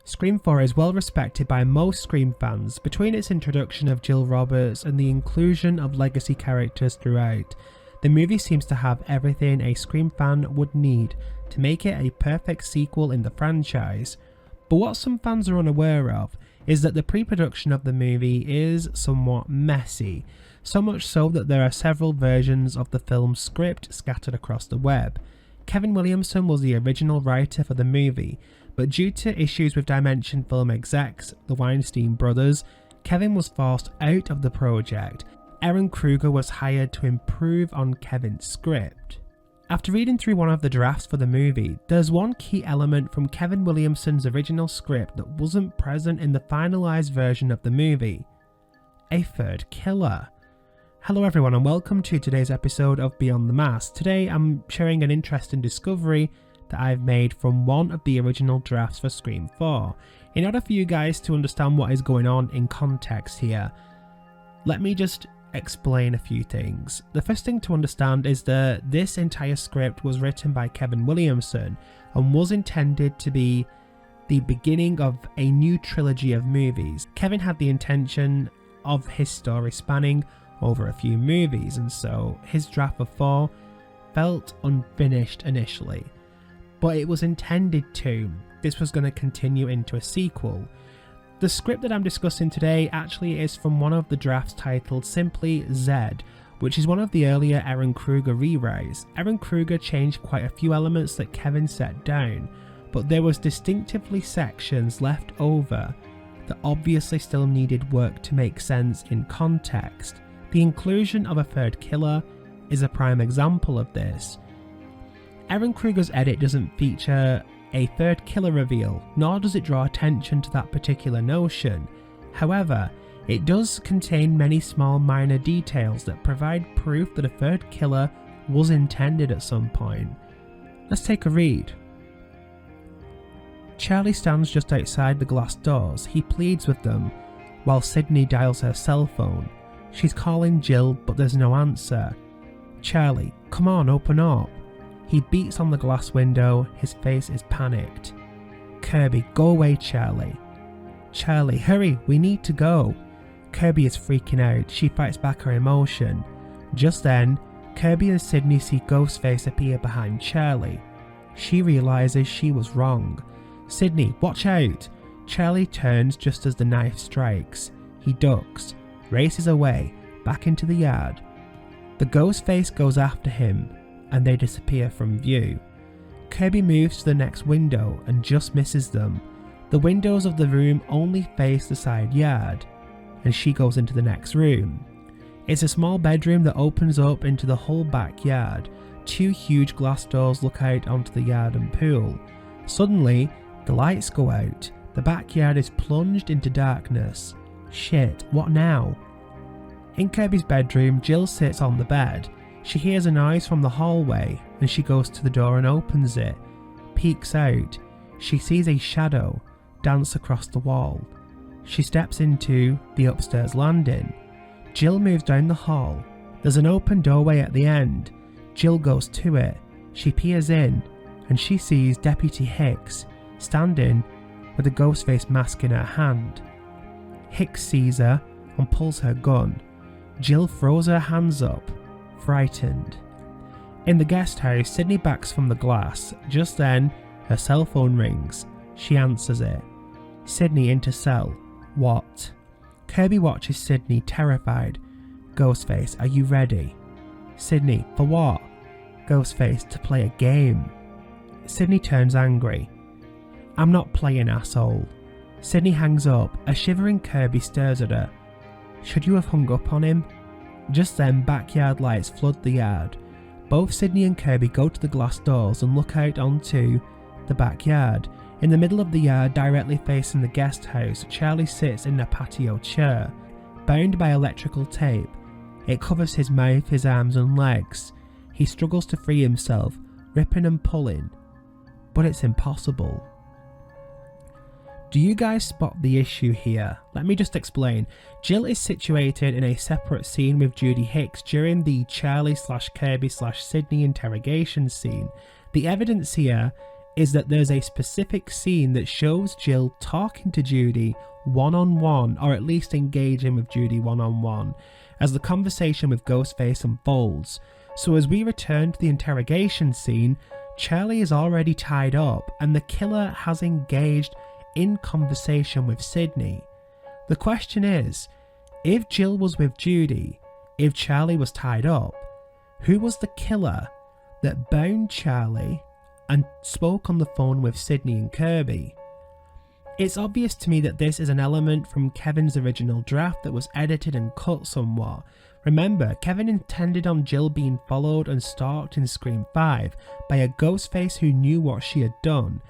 Scream 4 is well respected by most Scream fans. Between its introduction of Jill Roberts and the inclusion of legacy characters throughout, the movie seems to have everything a Scream fan would need to make it a perfect sequel in the franchise. But what some fans are unaware of is that the pre-production of the movie is somewhat messy, so much so that there are several versions of the film's script scattered across the web. Kevin Williamson was the original writer for the movie, but due to issues with Dimension Film execs, the Weinstein brothers, Kevin was forced out of the project. Ehren Kruger was hired to improve on Kevin's script. After reading through one of the drafts for the movie, there's one key element from Kevin Williamson's original script that wasn't present in the finalised version of the movie: a third killer. Hello everyone and welcome to today's episode of Beyond the Mask. Today I'm sharing an interesting discovery that I've made from one of the original drafts for Scream 4. In order for you guys to understand what is going on in context here, let me just explain a few things. The first thing to understand is that this entire script was written by Kevin Williamson and was intended to be the beginning of a new trilogy of movies. Kevin had the intention of his story spanning over a few movies, and so his draft of 4 felt unfinished initially, but it was intended to. This was going to continue into a sequel. The script that I'm discussing today actually is from one of the drafts titled simply Z, which is one of the earlier Ehren Kruger rewrites. Ehren Kruger changed quite a few elements that Kevin set down, but there was distinctively sections left over that obviously still needed work to make sense in context. The inclusion of a third killer is a prime example of this. Ehren Kruger's edit doesn't feature a third killer reveal, nor does it draw attention to that particular notion. However, it does contain many small minor details that provide proof that a third killer was intended at some point. Let's take a read. Charlie stands just outside the glass doors. He pleads with them while Sydney dials her cell phone. She's calling Jill, but there's no answer. Charlie, come on, open up. He beats on the glass window, his face is panicked. Kirby, go away, Charlie. Charlie, hurry, we need to go. Kirby is freaking out, she fights back her emotion. Just then, Kirby and Sydney see Ghostface appear behind Charlie. She realises she was wrong. Sydney, watch out! Charlie turns just as the knife strikes. He ducks, races away, back into the yard. The Ghostface goes after him, and they disappear from view. Kirby moves to the next window and just misses them. The windows of the room only face the side yard, and she goes into the next room. It's a small bedroom that opens up into the whole backyard. 2 huge glass doors look out onto the yard and pool. Suddenly, the lights go out. The backyard is plunged into darkness. Shit, what now? In Kirby's bedroom, Jill sits on the bed. She hears a noise from the hallway and she goes to the door and opens it. Peeks out. She sees a shadow dance across the wall. She steps into the upstairs landing. Jill moves down the hall. There's an open doorway at the end. Jill goes to it. She peers in and she sees Deputy Hicks standing with a Ghostface mask in her hand. Hicks sees her and pulls her gun. Jill throws her hands up, frightened. In the guest house, Sydney backs from the glass. Just then, her cell phone rings. She answers it. Sydney into cell. What? Kirby watches Sydney, terrified. Ghostface, are you ready? Sydney, for what? Ghostface, to play a game. Sydney turns angry. I'm not playing, asshole. Sydney hangs up. A shivering Kirby stares at her. Should you have hung up on him? Just then, backyard lights flood the yard. Both Sydney and Kirby go to the glass doors and look out onto the backyard. In the middle of the yard, directly facing the guest house, Charlie sits in a patio chair, bound by electrical tape. It covers his mouth, his arms and legs. He struggles to free himself, ripping and pulling, but it's impossible. Do you guys spot the issue here? Let me just explain. Jill is situated in a separate scene with Judy Hicks during the Charlie/Kirby/Sydney interrogation scene. The evidence here is that there's a specific scene that shows Jill talking to Judy one-on-one, or at least engaging with Judy one-on-one, as the conversation with Ghostface unfolds. So as we return to the interrogation scene, Charlie is already tied up and the killer has engaged in conversation with Sydney. The question is, if Jill was with Judy, if Charlie was tied up, who was the killer that bound Charlie and spoke on the phone with Sydney and Kirby? It's obvious to me that this is an element from Kevin's original draft that was edited and cut somewhat. Remember, Kevin intended on Jill being followed and stalked in Scream 5 by a Ghostface who knew what she had done,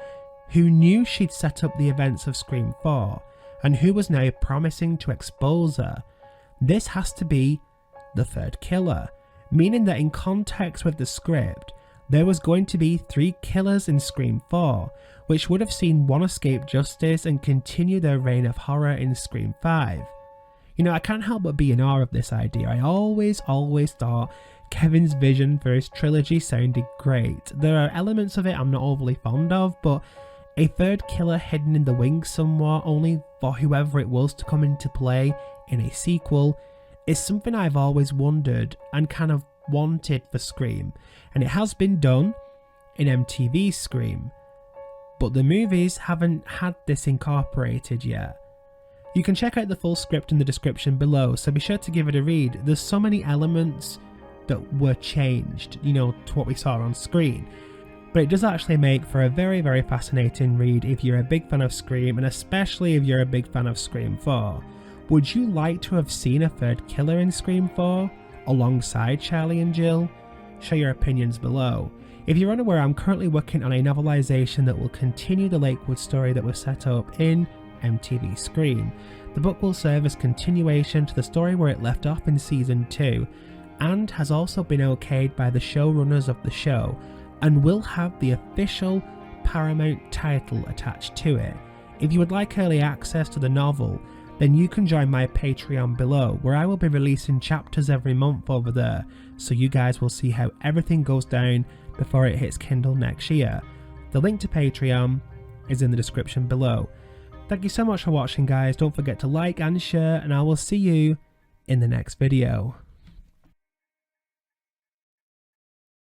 who knew she'd set up the events of Scream 4, and who was now promising to expose her. This has to be the third killer, meaning that in context with the script, there was going to be 3 killers in Scream 4, which would have seen one escape justice and continue their reign of horror in Scream 5. You know, I can't help but be in awe of this idea. I always thought Kevin's vision for his trilogy sounded great. There are elements of it I'm not overly fond of, but a third killer hidden in the wings somewhat, only for whoever it was to come into play in a sequel, is something I've always wondered and kind of wanted for Scream. And it has been done in MTV's Scream, but the movies haven't had this incorporated yet. You can check out the full script in the description below, so be sure to give it a read. There's so many elements that were changed, you know, to what we saw on screen. But it does actually make for a very fascinating read if you're a big fan of Scream, and especially if you're a big fan of Scream 4. Would you like to have seen a third killer in Scream 4 alongside Charlie and Jill? Share your opinions below. If you're unaware, I'm currently working on a novelization that will continue the Lakewood story that was set up in MTV Scream. The book will serve as continuation to the story where it left off in season 2, and has also been okayed by the showrunners of the show, and will have the official Paramount title attached to it. If you would like early access to the novel, then you can join my Patreon below, where I will be releasing chapters every month over there, so you guys will see how everything goes down before it hits Kindle next year. The link to Patreon is in the description below. Thank you so much for watching, guys. Don't forget to like and share, and I will see you in the next video.